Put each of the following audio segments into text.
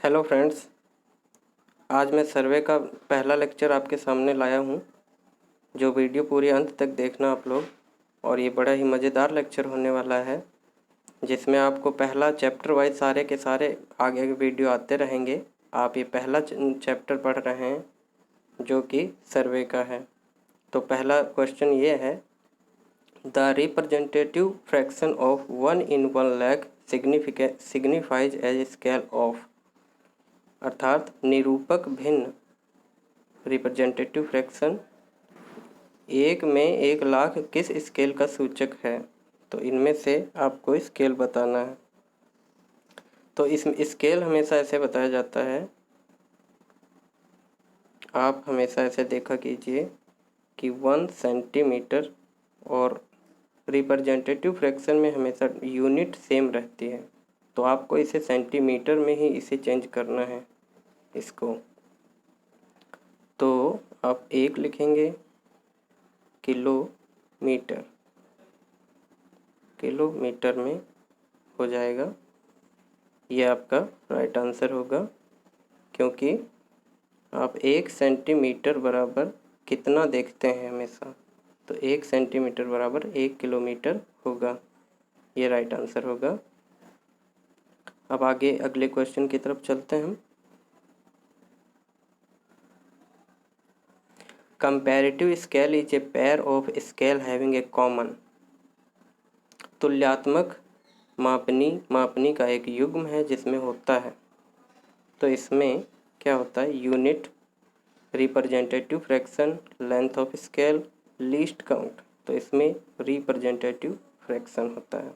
Hello friends, आज मैं सर्वे का पहला लेक्चर आपके सामने लाया हूँ। जो वीडियो पूरी अंत तक देखना आप लोग, और ये बड़ा ही मज़ेदार लेक्चर होने वाला है, जिसमें आपको पहला चैप्टर वाइज सारे के सारे आगे के वीडियो आते रहेंगे। आप ये पहला चैप्टर पढ़ रहे हैं जो कि सर्वे का है। तो पहला क्वेश्चन ये है, the representative fraction of 1/1,00,000 signifies as scale of, अर्थात निरूपक भिन्न रिप्रेजेंटेटिव फ्रैक्शन 1/1,00,000 किस स्केल का सूचक है। तो इनमें से आपको स्केल बताना है। तो इस स्केल हमेशा ऐसे बताया जाता है, आप हमेशा ऐसे देखा कीजिए कि 1 सेंटीमीटर, और रिप्रेजेंटेटिव फ्रैक्शन में हमेशा यूनिट सेम रहती है। तो आपको इसे सेंटीमीटर में ही इसे चेंज करना है इसको। तो आप 1 लिखेंगे, किलोमीटर, किलोमीटर में हो जाएगा। ये आपका राइट आंसर होगा, क्योंकि आप 1 सेंटीमीटर बराबर कितना देखते हैं हमेशा, तो 1 सेंटीमीटर बराबर 1 किलोमीटर होगा। ये राइट आंसर होगा। अब आगे अगले क्वेश्चन की तरफ चलते हैं हम। Comparative scale is a pair of scale having a common. तुल्यात्मक मापनी का एक युग्म है जिसमें होता है। तो इसमें क्या होता है, unit, representative fraction, length of scale, least count. तो इसमें रिप्रेजेंटेटिव फ्रैक्शन होता है।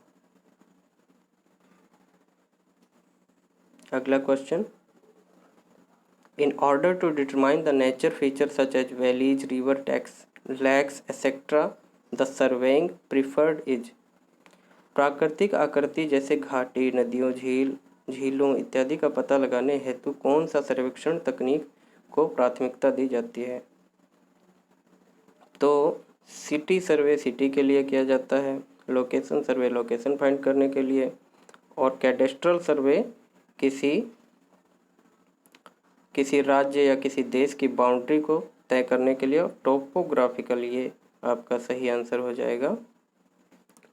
अगला question, in order to determine the nature feature such as valleys, river, lakes etcetera, the surveying preferred is. प्राकृतिक आकृति जैसे घाटी, नदियों, झीलों इत्यादि का पता लगाने हेतु कौन सा सर्वेक्षण तकनीक को प्राथमिकता दी जाती है। तो सिटी सर्वे सिटी के लिए किया जाता है, लोकेशन सर्वे लोकेशन फाइंड करने के लिए, और कैडेस्ट्रल सर्वे किसी राज्य या किसी देश की बाउंड्री को तय करने के लिए, और टोपोग्राफिकल, ये आपका सही आंसर हो जाएगा,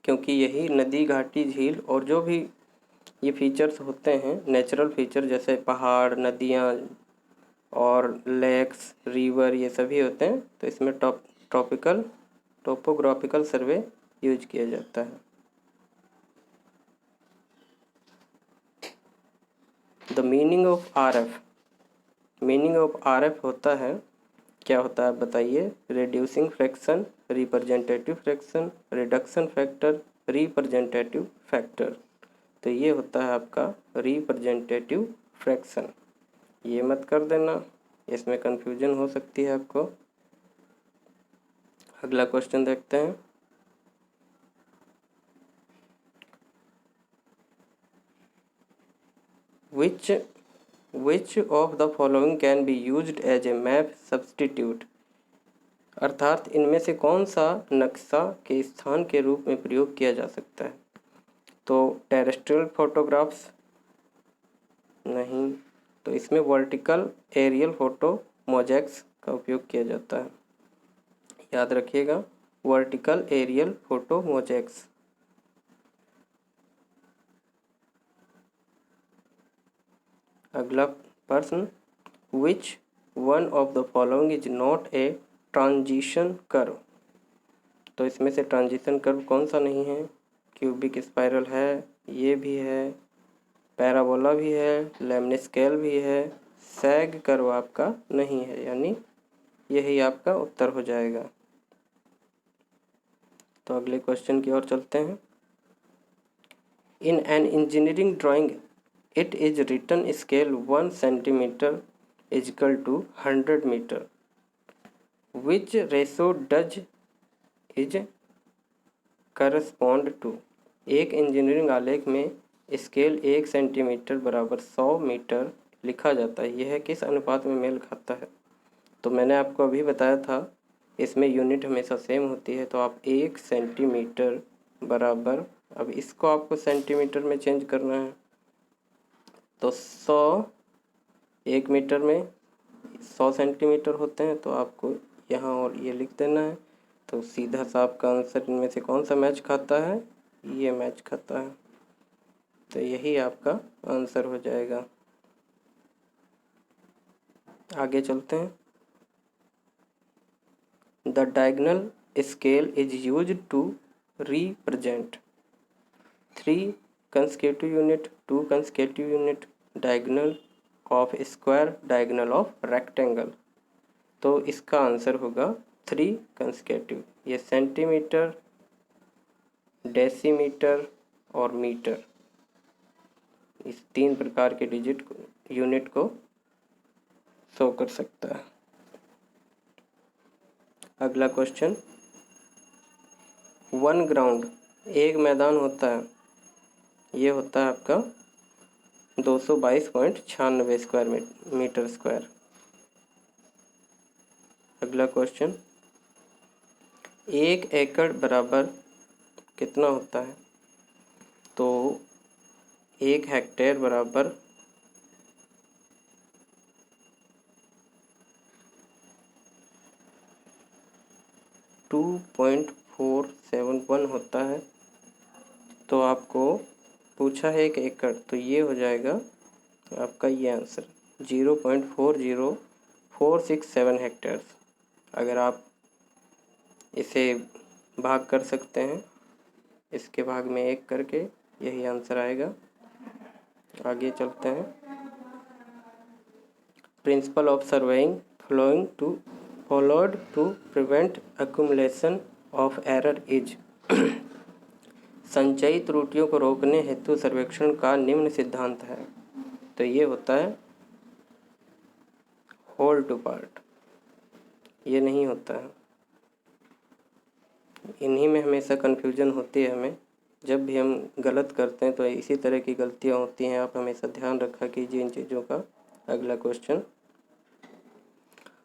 क्योंकि यही नदी, घाटी, झील और जो भी ये फीचर्स होते हैं, नेचुरल फीचर जैसे पहाड़, नदियाँ और लेक्स, रिवर, ये सभी होते हैं। तो इसमें टोपोग्राफिकल सर्वे यूज किया जाता है। The meaning of RF, meaning of RF होता है, क्या होता है बताइए, reducing fraction, representative fraction, reduction factor, representative factor. तो ये होता है आपका रिप्रेजेंटेटिव फ्रैक्शन। ये मत कर देना, इसमें कंफ्यूजन हो सकती है आपको। अगला क्वेश्चन देखते हैं, which of the following can be used as a map substitute. अर्थात इनमें से कौन सा नक्शा के स्थान के रूप में प्रयोग किया जा सकता है। तो टेरेस्ट्रियल फोटोग्राफ्स नहीं, तो इसमें वर्टिकल एरियल फोटो मोजैक्स का उपयोग किया जाता है। याद रखिएगा, वर्टिकल एरियल फोटो मोजैक्स। अगला प्रश्न, which one of the following is not a transition curve. तो इसमें से ट्रांजिशन कर्व कौन सा नहीं है, क्यूबिक स्पाइरल है, ये भी है, पैराबोला भी है, लेमनिस्केल भी है, सैग कर्व आपका नहीं है, यानी यही आपका उत्तर हो जाएगा। तो अगले क्वेश्चन की ओर चलते हैं। In an engineering drawing it is written scale 1 centimetre is equal to 100 metre, which ratio does is correspond to. एक इंजीनियरिंग आलेख में स्केल 1 सेंटीमीटर बराबर 100 मीटर लिखा जाता है, यह किस अनुपात में मेल खाता है। तो मैंने आपको अभी बताया था, इसमें यूनिट हमेशा सेम होती है। तो आप 1 सेंटीमीटर बराबर, अब इसको आपको सेंटीमीटर में चेंज करना है, तो 100 1 मीटर में 100 सेंटीमीटर होते हैं, तो आपको यहाँ और ये लिख देना है। तो सीधा सा आपका आंसर इनमें से कौन सा मैच खाता है, ये मैच खाता है, तो यही आपका आंसर हो जाएगा। आगे चलते हैं। The diagonal scale is used to represent 3 consecutive unit, 2 consecutive unit, diagonal of square, diagonal of rectangle. तो इसका आंसर होगा 3 consecutive। ये सेंटीमीटर, डेसीमीटर और मीटर, इस 3 प्रकार के डिजिट यूनिट को शो कर सकता है। अगला क्वेश्चन, 1 ग्राउंड, एक मैदान होता है, ये होता है आपका 222.96 स्क्वायर मीटर स्क्वायर। अगला क्वेश्चन, 1 एकड़ बराबर कितना होता है, तो 1 हेक्टेयर बराबर 2.471 होता है। तो आपको पूछा है 1 एकड़, तो ये हो जाएगा आपका ये आंसर 0.40467 हेक्टेयर्स। अगर आप इसे भाग कर सकते हैं, इसके भाग में 1 करके, यही आंसर आएगा। आगे चलते हैं। Principle of surveying followed to prevent accumulation of error is संचयी त्रुटियों को रोकने हेतु सर्वेक्षण का निम्न सिद्धांत है। तो ये होता है होल टू पार्ट, ये नहीं होता है। इन्हीं में हमेशा कन्फ्यूजन होती है हमें, जब भी हम गलत करते हैं तो इसी तरह की गलतियां होती हैं। आप हमेशा ध्यान रखा कीजिए इन चीज़ों का। अगला question,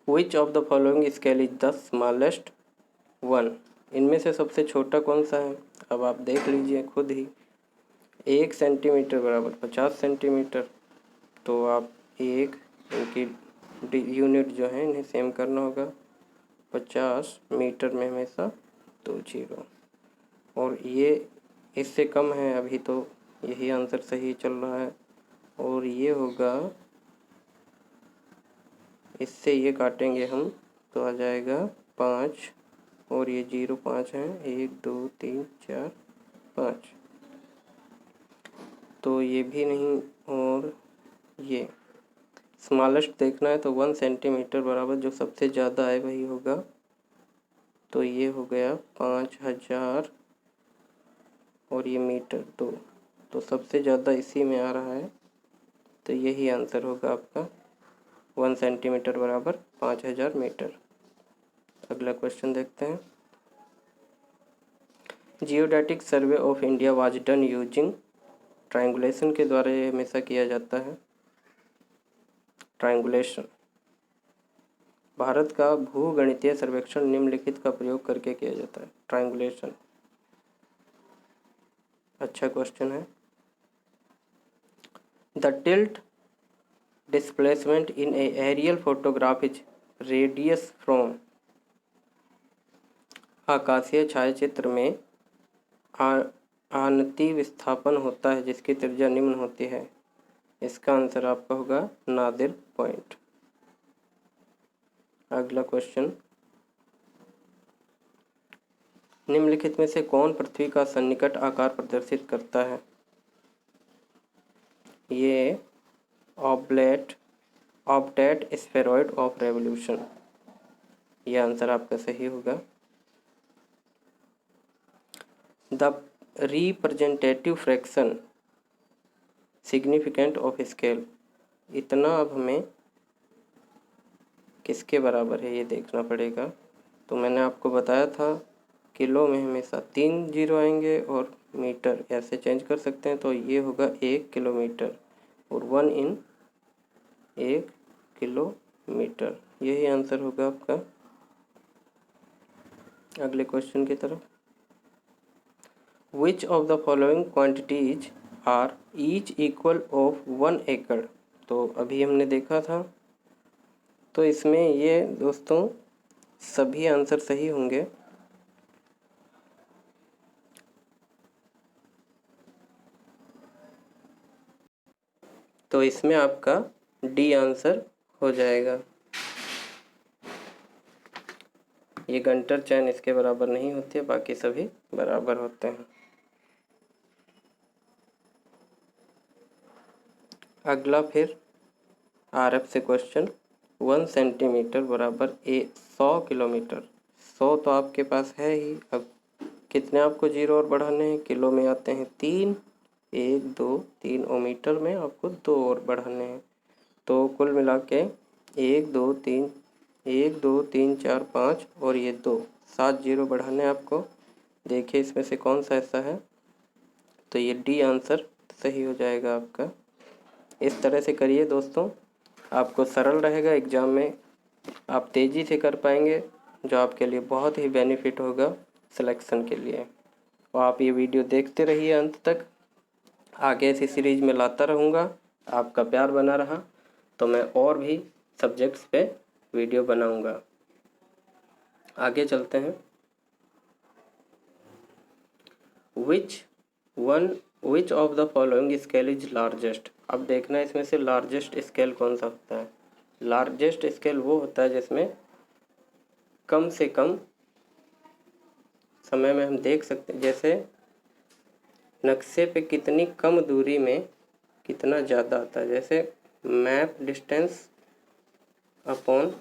which of the following scale is the smallest one, इनमें से सबसे छोटा कौन सा है। अब आप देख लीजिए खुद ही। 1 सेंटीमीटर बराबर 50 सेंटीमीटर, तो आप एक इनकी यूनिट जो है इन्हें सेम करना होगा। 50 मीटर में हमेशा 2 जीरो, और ये इससे कम है अभी, तो यही आंसर सही चल रहा है। और ये होगा, इससे ये काटेंगे हम तो आ जाएगा 5, और ये 0 5 हैं, 1 2 3 4 5, तो ये भी नहीं। और ये स्मॉलेस्ट देखना है तो 1 सेंटीमीटर बराबर जो सबसे ज़्यादा है वही होगा। तो ये हो गया 5000, और ये मीटर 2, तो सबसे ज़्यादा इसी में आ रहा है, तो यही आंसर होगा आपका 1 सेंटीमीटर बराबर 5000 मीटर। अगला क्वेश्चन देखते हैं। Geodetic survey of India was done using triangulation के द्वारा ये हमेशा किया जाता है। ट्रायंगुलेशन, भारत का भूगणितीय सर्वेक्षण निम्नलिखित का प्रयोग करके किया जाता है। ट्रायंगुलेशन अच्छा क्वेश्चन है। The tilt displacement in a aerial photograph is radius from, आकाशीय छायाचित्र में आनति विस्थापन होता है जिसकी त्रिज्या निम्न होती है। इसका आंसर आपका होगा नादिर पॉइंट। अगला क्वेश्चन, निम्नलिखित में से कौन पृथ्वी का सन्निकट आकार प्रदर्शित करता है। ये ऑब्टेट स्फेरॉइड ऑफ रेवोल्यूशन, ये आंसर आपका सही होगा। The representative fraction significant of scale, इतना अब हमें किसके बराबर है ये देखना पड़ेगा। तो मैंने आपको बताया था किलो में हमेशा 3 जीरो आएंगे, और मीटर ऐसे चेंज कर सकते हैं, तो ये होगा 1 किलोमीटर, और 1 इन 1 किलोमीटर, यही आंसर होगा आपका। अगले क्वेश्चन की तरफ। Which of the following quantities are each equal of 1 acre, तो अभी हमने देखा था। तो इसमें ये दोस्तों सभी आंसर सही होंगे। तो इसमें आपका डी आंसर हो जाएगा। ये गंटर चैन इसके बराबर नहीं होती है, बाकी सभी बराबर होते हैं। अगला फिर आरएफ से क्वेश्चन, 1 सेंटीमीटर बराबर 100 किलोमीटर। 100 तो आपके पास है ही, अब कितने आपको जीरो और बढ़ाने हैं? किलो में आते हैं 3, 1 2 3 और मीटर में आपको 2 और बढ़ाने हैं। तो कुल मिला के 1 2 3 1 2 3 4 5 और ये 2, 7 जीरो बढ़ाने हैं आपको। देखिए इसमें से कौन सा ऐसा है, तो ये डी आंसर सही हो जाएगा आपका। इस तरह से करिए दोस्तों, आपको सरल रहेगा एग्ज़ाम में, आप तेज़ी से कर पाएंगे, जो आपके लिए बहुत ही बेनिफिट होगा सिलेक्शन के लिए। और आप ये वीडियो देखते रहिए अंत तक, आगे ऐसी सीरीज में लाता रहूँगा। आपका प्यार बना रहा तो मैं और भी सब्जेक्ट्स पे वीडियो बनाऊँगा। आगे चलते हैं। Which of the following scale is largest. अब देखना इसमें से लार्जेस्ट स्केल कौन सा होता है। लार्जेस्ट स्केल वो होता है जिसमें कम से कम समय में हम देख सकते हैं, जैसे नक्शे पे कितनी कम दूरी में कितना ज़्यादा आता है, जैसे map distance upon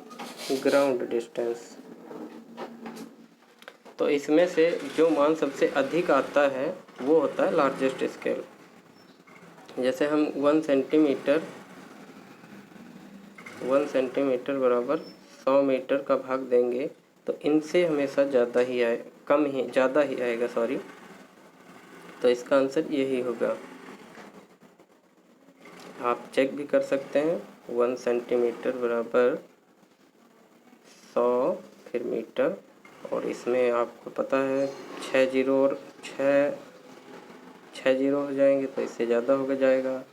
ground distance. तो इसमें से जो मान सबसे अधिक आता है वो होता है लार्जेस्ट स्केल। जैसे हम 1 सेंटीमीटर बराबर 100 मीटर का भाग देंगे तो इनसे हमेशा ज़्यादा ही ज़्यादा ही आएगा, सॉरी। तो इसका आंसर यही होगा। आप चेक भी कर सकते हैं। 1 सेंटीमीटर बराबर 100 फिर मीटर, और इसमें आपको पता है 6 जीरो और 6 जीरो हो जाएंगे तो इससे ज़्यादा हो जाएगा।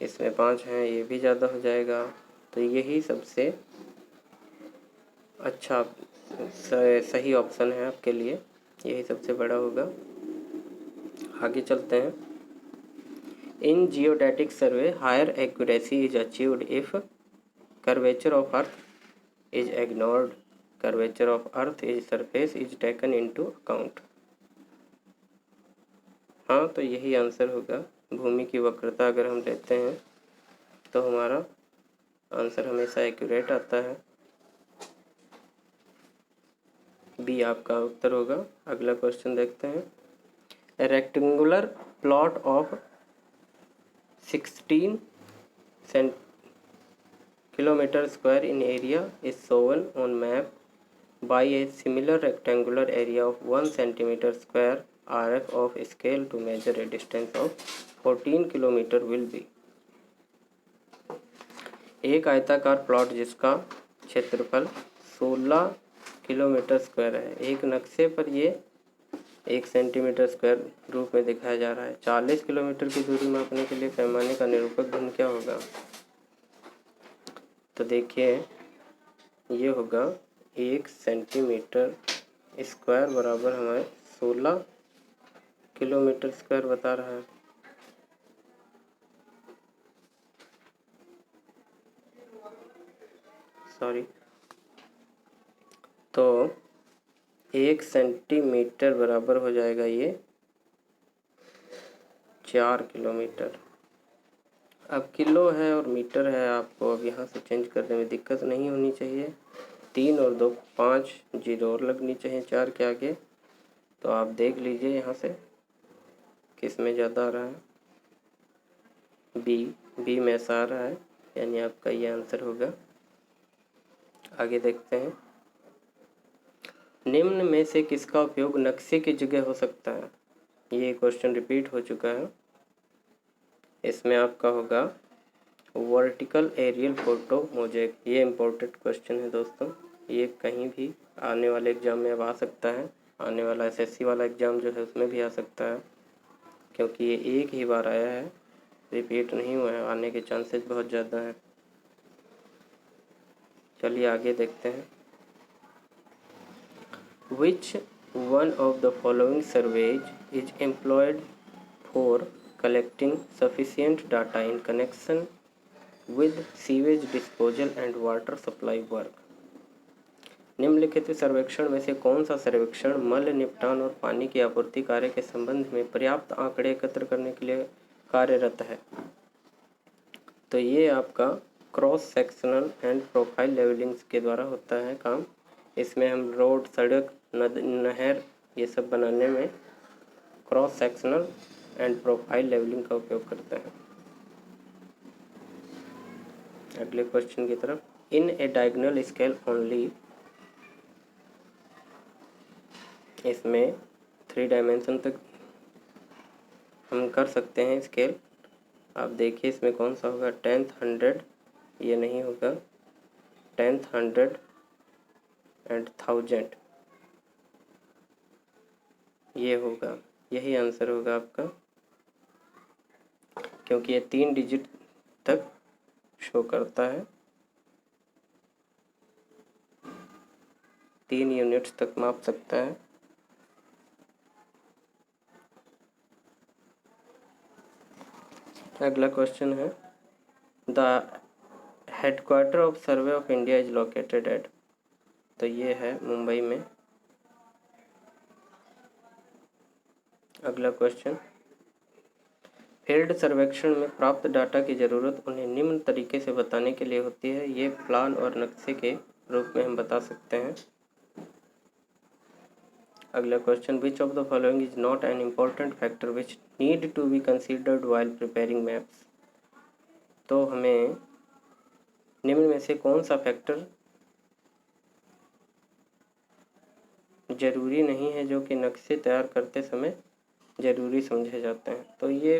इसमें 5 हैं, ये भी ज़्यादा हो जाएगा। तो यही सबसे अच्छा सही ऑप्शन है आपके लिए, यही सबसे बड़ा होगा। आगे चलते हैं। In geodetic survey higher accuracy is achieved if curvature of earth is ignored, curvature of earth is surface is taken into account. हाँ, तो यही आंसर होगा। भूमि की वक्रता अगर हम लेते हैं तो हमारा आंसर हमेशा एक्यूरेट आता है। बी आपका उत्तर होगा। अगला क्वेश्चन देखते हैं। ए rectangular plot of 16 kilometre square in area is shown on map by a similar rectangular area of 1 centimeter square RF of scale to measure a distance of 14 kilometre will be। एक आयताकार plot जिसका क्षेत्रफल 16 kilometre square है, एक नक्शे पर ये 1 centimetre square रूप में दिखाया जा रहा है। 40 किलोमीटर की दूरी मापने के लिए पैमाने का निरूपक भिन्न क्या होगा? तो देखिए ये होगा 1 सेंटीमीटर स्क्वायर बराबर हमारे 16 किलोमीटर स्क्वायर बता रहा है। सॉरी, तो 1 सेंटीमीटर बराबर हो जाएगा ये 4 किलोमीटर। अब किलो है और मीटर है, आपको अब यहाँ से चेंज करने में दिक्कत नहीं होनी चाहिए। 3 और 2 5 जीरो और लगनी चाहिए 4 के आगे। तो आप देख लीजिए यहाँ से किस में ज़्यादा आ रहा है। बी में ऐसा आ रहा है, यानी आपका ये आंसर होगा। आगे देखते हैं। निम्न में से किसका उपयोग नक्शे की जगह हो सकता है? ये क्वेश्चन रिपीट हो चुका है। इसमें आपका होगा वर्टिकल एरियल फोटो मोजेक। ये इम्पोर्टेंट क्वेश्चन है दोस्तों, ये कहीं भी आने वाले एग्ज़ाम में अब आ सकता है। आने वाला एसएससी वाला एग्ज़ाम जो है उसमें भी आ सकता है, क्योंकि ये एक ही बार आया है रिपीट नहीं हुआ है, आने के चांसेस बहुत ज़्यादा हैं। चलिए आगे देखते हैं। Which one of the following surveys is employed for collecting sufficient data in connection with sewage disposal and water supply work? निम्नलिखित सर्वेक्षण में से कौन सा सर्वेक्षण मल निपटान और पानी की आपूर्ति कार्य के संबंध में पर्याप्त आंकड़े एकत्र करने के लिए कार्यरत है? तो ये आपका क्रॉस सेक्शनल एंड प्रोफाइल लेवलिंग्स के द्वारा होता है काम। इसमें हम रोड, सड़क, नहर ये सब बनाने में cross sectional and profile levelling का उपयोग करते हैं। अगले क्वेश्चन की तरफ। In a diagonal scale only, इसमें 3 डायमेंशन तक हम कर सकते हैं स्केल। आप देखिए इसमें कौन सा होगा, 10th 100, ये नहीं होगा, 10th 100 एंड 1000 ये होगा। यही आंसर होगा आपका, क्योंकि ये 3 डिजिट तक शो करता है, 3 यूनिट्स तक माप सकता है। अगला क्वेश्चन है, the headquarter of survey of India is located at, तो ये है मुंबई में। अगला क्वेश्चन, फील्ड सर्वेक्षण में प्राप्त डाटा की ज़रूरत उन्हें निम्न तरीके से बताने के लिए होती है। ये प्लान और नक्शे के रूप में हम बता सकते हैं। अगला question, which of the following is not an important factor which need to be considered while preparing maps? तो हमें निम्न में से कौन सा फैक्टर जरूरी नहीं है जो कि नक्शे तैयार करते समय ज़रूरी समझे जाते हैं? तो ये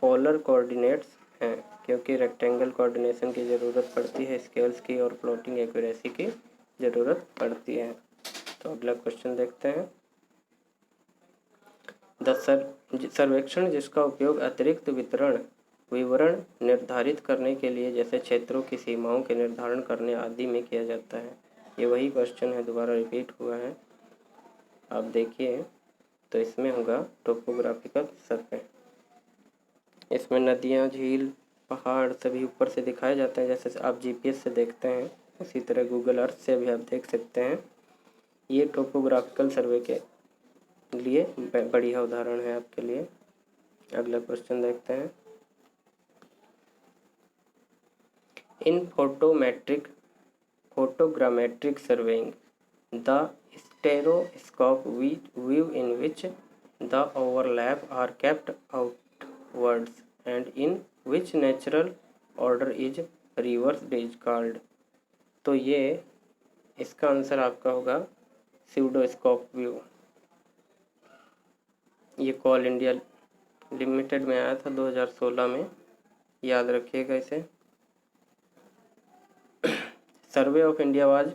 पोलर कोऑर्डिनेट्स हैं, क्योंकि रेक्टेंगल कोऑर्डिनेशन की ज़रूरत पड़ती है, स्केल्स की और प्लॉटिंग एक्यूरेसी की ज़रूरत पड़ती है। तो अगला क्वेश्चन देखते हैं। सर्वेक्षण जिसका उपयोग अतिरिक्त विवरण निर्धारित करने के लिए, जैसे क्षेत्रों की सीमाओं के निर्धारण करने आदि में किया जाता है। ये वही क्वेश्चन है, दोबारा रिपीट हुआ है। आप देखिए तो इसमें होगा टोपोग्राफिकल सर्वे। इसमें नदियाँ, झील, पहाड़ सभी ऊपर से दिखाए जाते हैं, जैसे आप जीपीएस से देखते हैं, उसी तरह गूगल अर्थ से भी आप देख सकते हैं। ये टोपोग्राफिकल सर्वे के लिए बढ़िया उदाहरण है आपके लिए। अगला क्वेश्चन देखते हैं। In photogrammetric surveying, the stereoscope view in which the overlap are kept outwards and in which natural order is reversed is called. तो ये इसका आंसर आपका होगा स्यूडोस्कोप व्यू। ये कॉल इंडिया लिमिटेड में आया था 2016 में, याद रखिएगा इसे। Survey of India was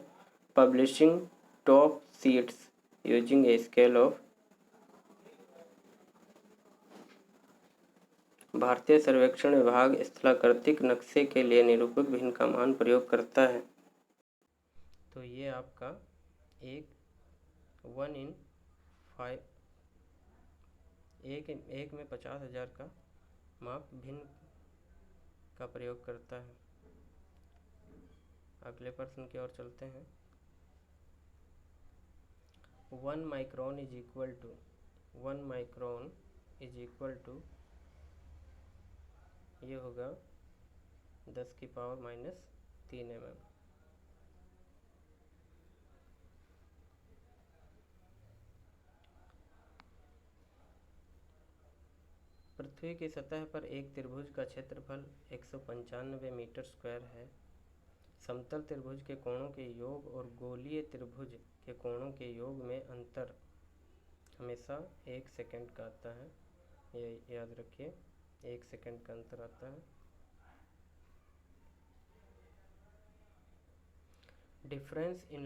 publishing top sheets using a scale of, भारतीय सर्वेक्षण विभाग स्थलाकृतिक नक्शे के लिए निरूपक भिन्न का मान प्रयोग करता है। तो ये आपका 1 में 50,000 का माप भिन्न का प्रयोग करता है। अगले प्रश्न की ओर चलते हैं। 1 माइक्रोन इज इक्वल टू ये होगा 10⁻³ mm। पृथ्वी की सतह पर एक त्रिभुज का क्षेत्रफल 195 मीटर स्क्वायर है। समतल त्रिभुज के कोणों के योग और गोलीय त्रिभुज के कोणों के योग में अंतर हमेशा 1 सेकंड का आता है। ये याद रखिए, 1 सेकंड का अंतर आता है। Difference in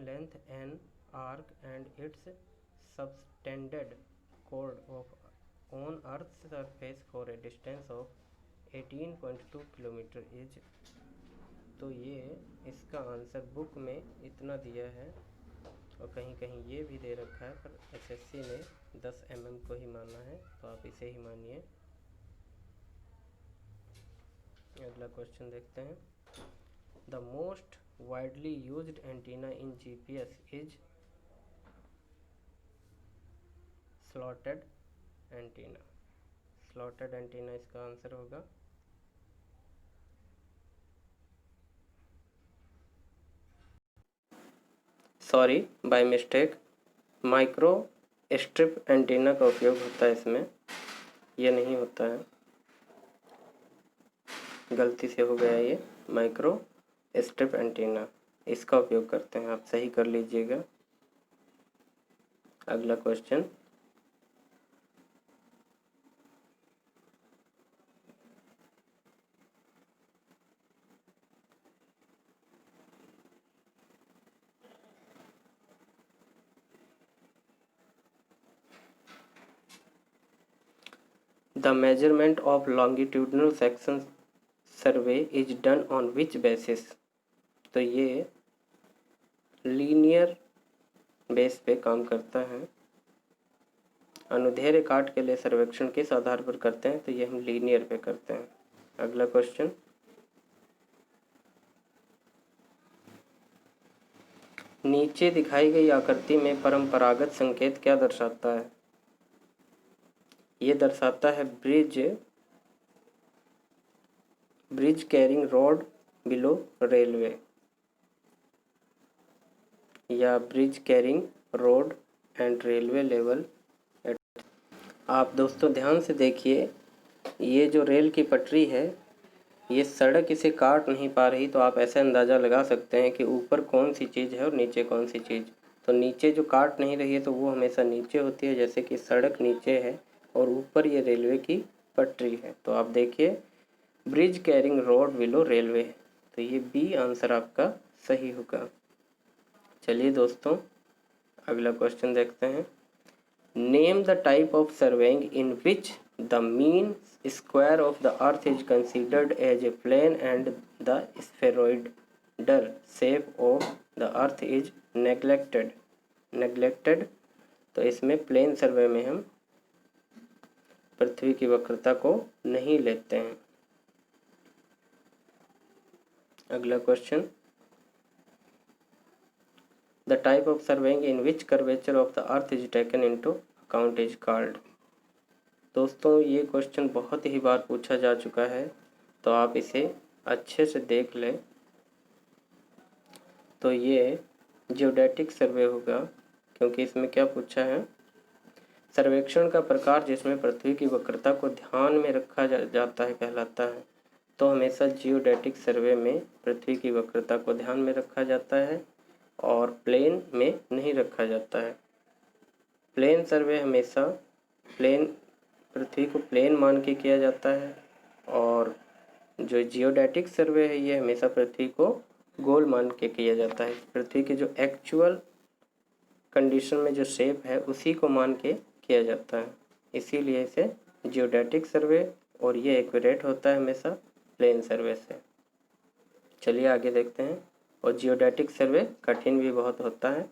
length an arc and it's subtended chord of on earth surface for a distance of 18.2 kilometre is. तो ये इसका आंसर बुक में इतना दिया है और कहीं कहीं ये भी दे रखा है, पर एसएससी ने 10 mm को ही माना है, तो आप इसे ही मानिए। अगला क्वेश्चन देखते हैं। The most widely used antenna in GPS is slotted antenna. Slotted antenna इसका आंसर होगा। Sorry, by mistake micro strip antenna का उपयोग होता है इसमें, ये नहीं होता है, गलती से हो गया ये। माइक्रो स्ट्रिप एंटीना इसका उपयोग करते हैं, आप सही कर लीजिएगा। अगला question. The measurement of longitudinal section survey is done on which basis. तो ये लीनियर बेस पे काम करता है। अनुदैर्ध्य काट के लिए सर्वेक्षण किस आधार पर करते हैं, तो ये हम लीनियर पे करते हैं। अगला क्वेश्चन। नीचे दिखाई गई आकृति में परंपरागत संकेत क्या दर्शाता है। ये दर्शाता है bridge carrying road below railway, या bridge carrying road and railway level. आप दोस्तों ध्यान से देखिए, ये जो रेल की पटरी है, ये सड़क इसे काट नहीं पा रही, तो आप ऐसे अंदाज़ा लगा सकते हैं कि ऊपर कौन सी चीज़ है और नीचे कौन सी चीज़। तो नीचे जो काट नहीं रही है तो वो हमेशा नीचे होती है, जैसे कि सड़क नीचे है और ऊपर ये रेलवे की पटरी है। तो आप देखिए bridge carrying road below railway, तो ये बी आंसर आपका सही होगा। चलिए दोस्तों अगला क्वेश्चन देखते हैं। Name the type of surveying in which the mean square of the earth is considered as a plane and the spheroidal shape of the earth is neglected। तो इसमें प्लेन सर्वे में हम पृथ्वी की वक्रता को नहीं लेते हैं। अगला question. The type of surveying in which curvature of the earth is taken into account is called. दोस्तों ये क्वेश्चन बहुत ही बार पूछा जा चुका है, तो आप इसे अच्छे से देख लें। तो ये जियोडेटिक सर्वे होगा, क्योंकि इसमें क्या पूछा है, सर्वेक्षण का प्रकार जिसमें पृथ्वी की वक्रता को ध्यान में रखा जाता है कहलाता है। तो हमेशा जियोडेटिक सर्वे में पृथ्वी की वक्रता को ध्यान में रखा जाता है और प्लेन में नहीं रखा जाता है। प्लेन सर्वे हमेशा पृथ्वी को प्लेन मान के किया जाता है, और जो जियोडेटिक सर्वे है ये हमेशा पृथ्वी को गोल मान के किया जाता है। पृथ्वी के जो एक्चुअल कंडीशन में जो शेप है उसी को मान के किया जाता है, इसीलिए इसे जियोडेटिक सर्वे, और ये एक्यूरेट होता है हमेशा प्लेन सर्वे से। चलिए आगे देखते हैं। और जियोडेटिक सर्वे कठिन भी बहुत होता है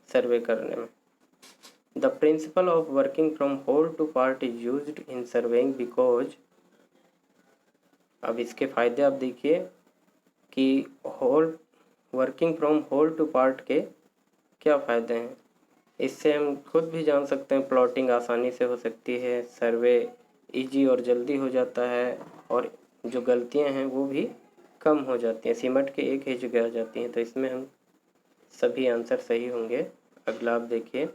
सर्वे करने में। The principle of working from whole to part is used in surveying because। अब इसके फायदे आप देखिए कि working from whole to part के क्या फ़ायदे हैं। इससे हम खुद भी जान सकते हैं, प्लॉटिंग आसानी से हो सकती है, सर्वे इजी और जल्दी हो जाता है, और जो गलतियां हैं वो भी कम हो जाती हैं, सिमट के एक ही जगह आ जाती हैं। तो इसमें हम सभी आंसर सही होंगे। अगला आप देखिए।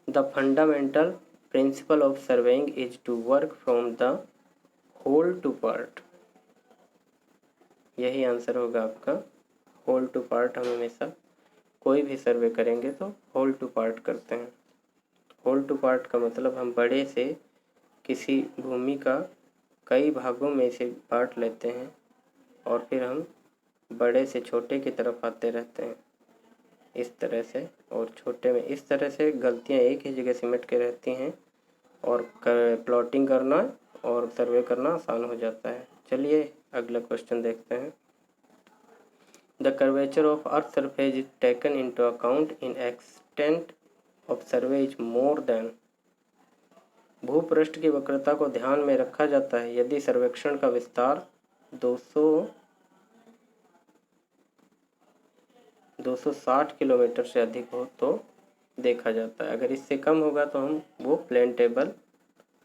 The fundamental principle of surveying is to work from the whole to part. यही आंसर होगा आपका, होल टू पार्ट। हम हमेशा कोई भी सर्वे करेंगे तो होल टू पार्ट करते हैं। होल टू पार्ट का मतलब हम बड़े से किसी भूमि का कई भागों में से बांट लेते हैं और फिर हम बड़े से छोटे की तरफ आते रहते हैं। इस तरह से, और छोटे में इस तरह से। गलतियाँ एक ही जगह सिमट के रहती हैं और प्लॉटिंग करना और सर्वे करना आसान हो जाता है। चलिए अगला क्वेश्चन देखते हैं। The curvature of earth surface is taken into account in extent of survey is more than. भूपृष्ठ की वक्रता को ध्यान में रखा जाता है यदि सर्वेक्षण का विस्तार 260 किलोमीटर से अधिक हो तो देखा जाता है। अगर इससे कम होगा तो हम वो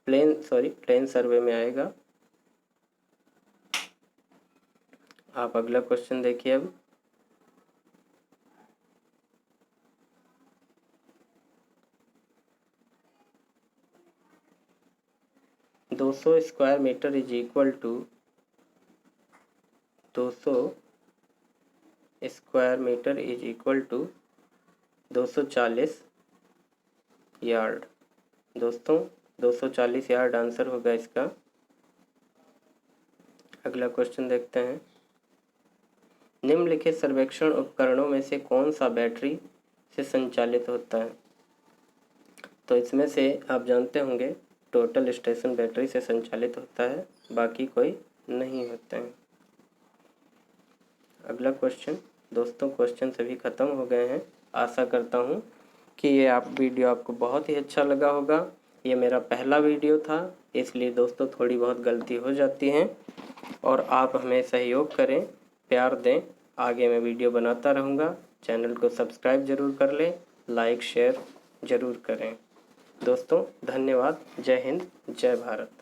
प्लेन सर्वे में आएगा। आप अगला क्वेश्चन देखिए अब। दो सौ square metre is equal to 240 yard. दोस्तों 240 यार्ड आंसर होगा इसका। अगला क्वेश्चन देखते हैं। निम्नलिखित सर्वेक्षण उपकरणों में से कौन सा बैटरी से संचालित होता है? तो इसमें से आप जानते होंगे टोटल स्टेशन बैटरी से संचालित होता है, बाकी कोई नहीं होते हैं। अगला क्वेश्चन। दोस्तों क्वेश्चन सभी ख़त्म हो गए हैं। आशा करता हूँ कि ये वीडियो आपको बहुत ही अच्छा लगा होगा। ये मेरा पहला वीडियो था, इसलिए दोस्तों थोड़ी बहुत गलती हो जाती हैं और आप हमें सहयोग करें, प्यार दें। आगे मैं वीडियो बनाता रहूँगा। चैनल को सब्सक्राइब ज़रूर कर लें, लाइक शेयर ज़रूर करें। दोस्तों धन्यवाद। जय हिंद, जय भारत।